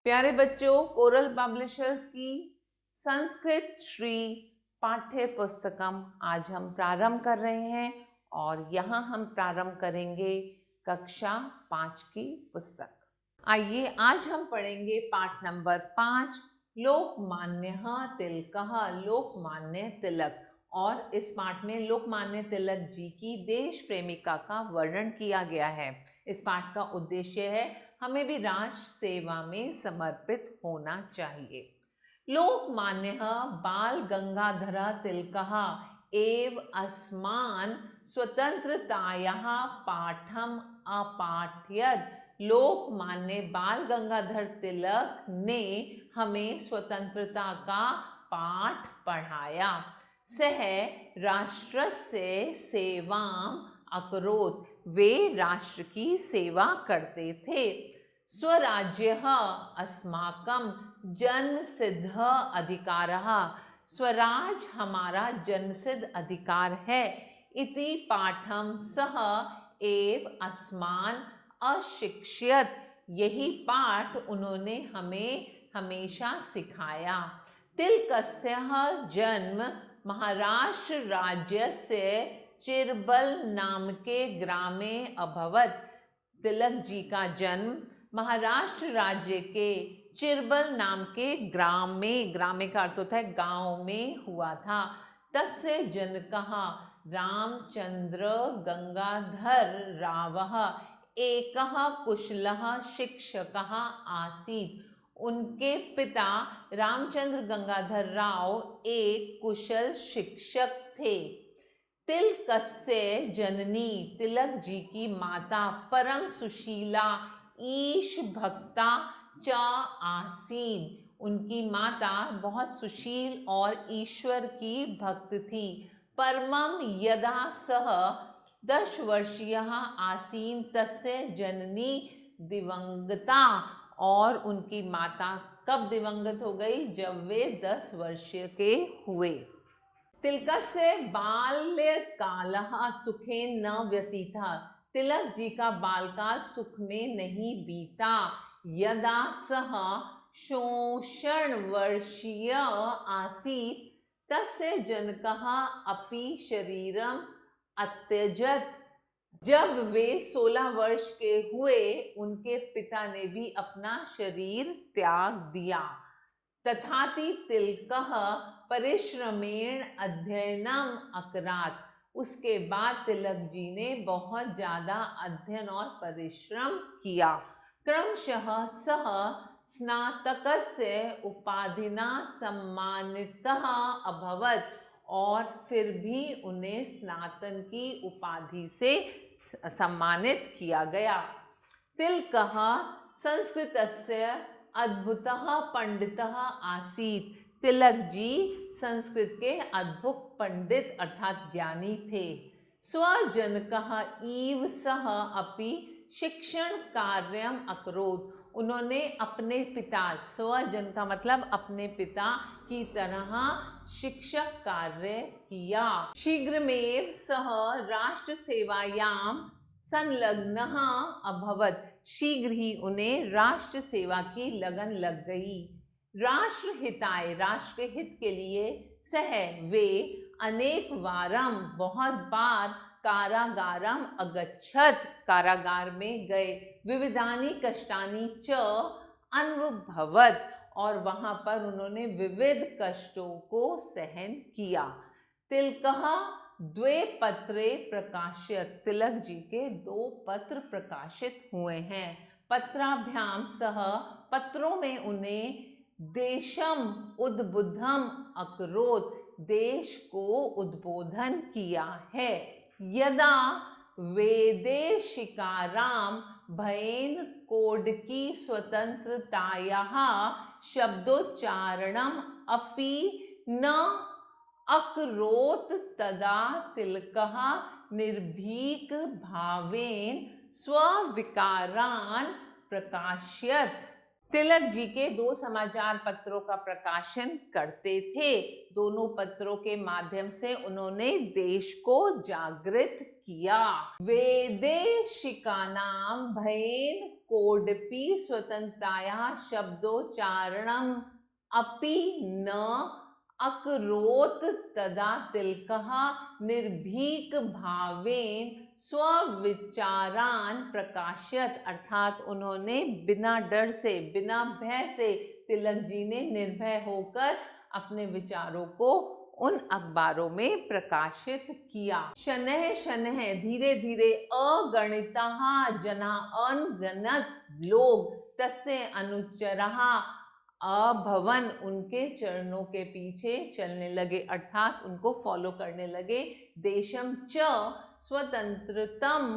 प्यारे बच्चों, coral publishers की संस्कृत श्री पाठ्य पुस्तकम आज हम प्रारंभ कर रहे हैं और यहाँ हम प्रारंभ करेंगे कक्षा 5 की पुस्तक। आइए आज हम पढ़ेंगे पाठ नंबर 5, लोकमान्य तिलकः, लोकमान्य तिलक। और इस पाठ में लोकमान्य तिलक जी की देश प्रेमिका का वर्णन किया गया है। इस पाठ का उद्देश्य है हमें भी राष्ट्र सेवा में समर्पित होना चाहिए। लोकमान्य बाल गंगाधर तिलकः एव अस्मान् स्वतंत्रतायाः पाठम अपाठयत्। लोकमान्य बाल गंगाधर तिलक ने हमें स्वतंत्रता का पाठ पढ़ाया। सह राष्ट्रस्य सेवाम् अकरोत्, वे राष्ट्र की सेवा करते थे। स्वराज्यः अस्माकं जन्मसिद्ध अधिकारः, स्वराज हमारा जन्मसिद्ध अधिकार है। इति पाठम सह एव अस्मान् अशिक्षयत्, यही पाठ उन्होंने हमें हमेशा सिखाया। तिलकस्य जन्म महाराष्ट्र राज्यस्य चिरबल नाम के ग्रामे अभवत। तिलक जी का जन्म महाराष्ट्र राज्य के चिरबल नाम के ग्राम में, ग्राम का अर्थ होता है गांव में हुआ था। तस्य जनकः रामचंद्र गंगाधर रावः एकः कुशलः शिक्षकः आसीत्। उनके पिता रामचंद्र गंगाधर राव एक कुशल शिक्षक थे। तिलकस्य जननी, तिलक जी की माता परम सुशीला ईश भक्ता च आसीन। उनकी माता बहुत सुशील और ईश्वर की भक्त थी। परमं यदा सह 10 वर्षीयः आसीन तस्य जननी दिवंगता, और उनकी माता कब दिवंगत हो गई? जब वे 10 वर्ष के हुए। तिलकस्य बाल्यकालः सुखेन न व्यतीतः, तिलक जी का बालकाल सुख में नहीं बीता। यदा सह 16 वर्षीय आसीत् तस्य जनकः अपि शरीरम अत्यजत्, जब वे 16 वर्ष के हुए उनके पिता ने भी अपना शरीर त्याग दिया। तथापि तिलकः परिश्रमेण अध्ययनम अकरात्, उसके बाद तिलक जी ने बहुत ज़्यादा अध्ययन और परिश्रम किया। क्रमशः सह स्नातकस्य उपाधिना सम्मानितः अभवत्, और फिर भी उन्हें स्नातन की उपाधि से सम्मानित किया गया। तिलकः संस्कृतस्य अद्भुतः पंडितः आसीत्, तिलक जी संस्कृत के अद्भुत पंडित अर्थात ज्ञानी थे। स्वजनकः इव सह अपि शिक्षण कार्यम अकरोत्, उन्होंने अपने पिता, स्वजन का मतलब अपने पिता की तरह शिक्षक कार्य किया। शीघ्रमेव सह राष्ट्र सेवायां संलग्नः अभवत्, शीघ्र ही उन्हें राष्ट्र सेवा की लगन लग गई। राष्ट्र हिताय, राष्ट्र हित के लिए सह वे अनेक वारम, बहुत बार कारागारम अगच्छत्, कारागार में गए। विविधानि कष्टानि च अनुभवत्, और वहां पर उन्होंने विविध कष्टों को सहन किया। तिलकः द्वे पत्रे प्रकाशित, तिलक जी के 2 पत्र प्रकाशित हुए हैं। पत्राभ्याम सह, पत्रों में उन्हें देशम उद्बुद्धम अकरोत्, देश को उद्बोधन किया है। यदा वैदेशिकानां भयेन कोडकी स्वतंत्रतायाः शब्दोच्चारणम अपि न अकरोत् तदा तिलकः निर्भीक भावेन स्विकारान् प्रकाशयत्। तिलक जी के 2 समाचार पत्रों का प्रकाशन करते थे। दोनों पत्रों के माध्यम से उन्होंने देश को जागृत किया। वेदेशिकानां भयेन कोडपि स्वतंत्रतायाः शब्दोच्चारणम् अपि न अकरोत् तदा तिलकः निर्भीक भावेन स्वविचारान प्रकाशयत, अर्थात उन्होंने बिना डर से, बिना भय से, तिलक जी ने निर्भय होकर अपने विचारों को उन अखबारों में प्रकाशित किया। शनैः शनैः, धीरे धीरे, अगणिताः जनाः, अनगनत लोग, तस्य अनुचराः अभवन, उनके चरणों के पीछे चलने लगे, अर्थात उनको फॉलो करने लगे। देशम च स्वतंत्रतम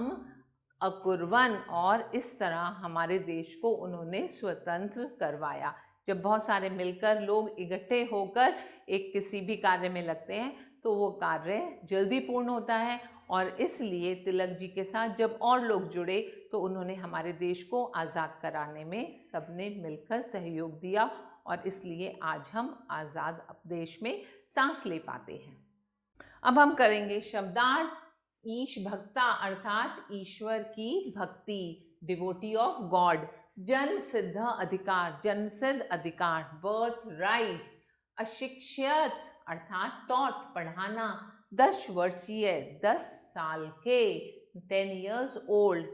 अकुर्वन, और इस तरह हमारे देश को उन्होंने स्वतंत्र करवाया। जब बहुत सारे मिलकर लोग इकट्ठे होकर एक किसी भी कार्य में लगते हैं तो वो कार्य जल्दी पूर्ण होता है, और इसलिए तिलक जी के साथ जब और लोग जुड़े तो उन्होंने हमारे देश को आज़ाद कराने में सबने मिलकर सहयोग दिया, और इसलिए आज हम आज़ाद देश में सांस ले पाते हैं। अब हम करेंगे शब्दार्थ। ईश भक्ता अर्थात ईश्वर की भक्ति, डिवोटी ऑफ गॉड। जन्म सिद्ध अधिकार, जन्मसिद्ध अधिकार, बर्थ राइट। अशिक्षित अर्थात टॉट, पढ़ाना। 10 वर्षीय, 10 साल के, 10 years old।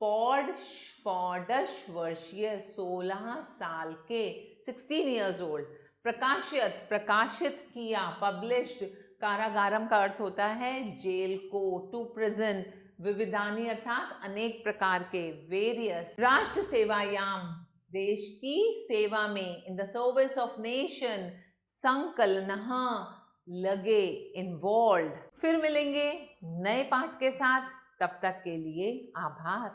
पौडश वर्षीय, 16 साल के, 16 years old। प्रकाशित, प्रकाशित किया, पब्लिश्ड। कारागारम का अर्थ होता है जेल को, टू प्रिजन। विविधानी अर्थात अनेक प्रकार के, वेरियस। राष्ट्र सेवायाम, देश की सेवा में, in the service of nation. संकलनः, लगे, इन्वॉल्व। फिर मिलेंगे नए पाठ के साथ, तब तक के लिए आभार।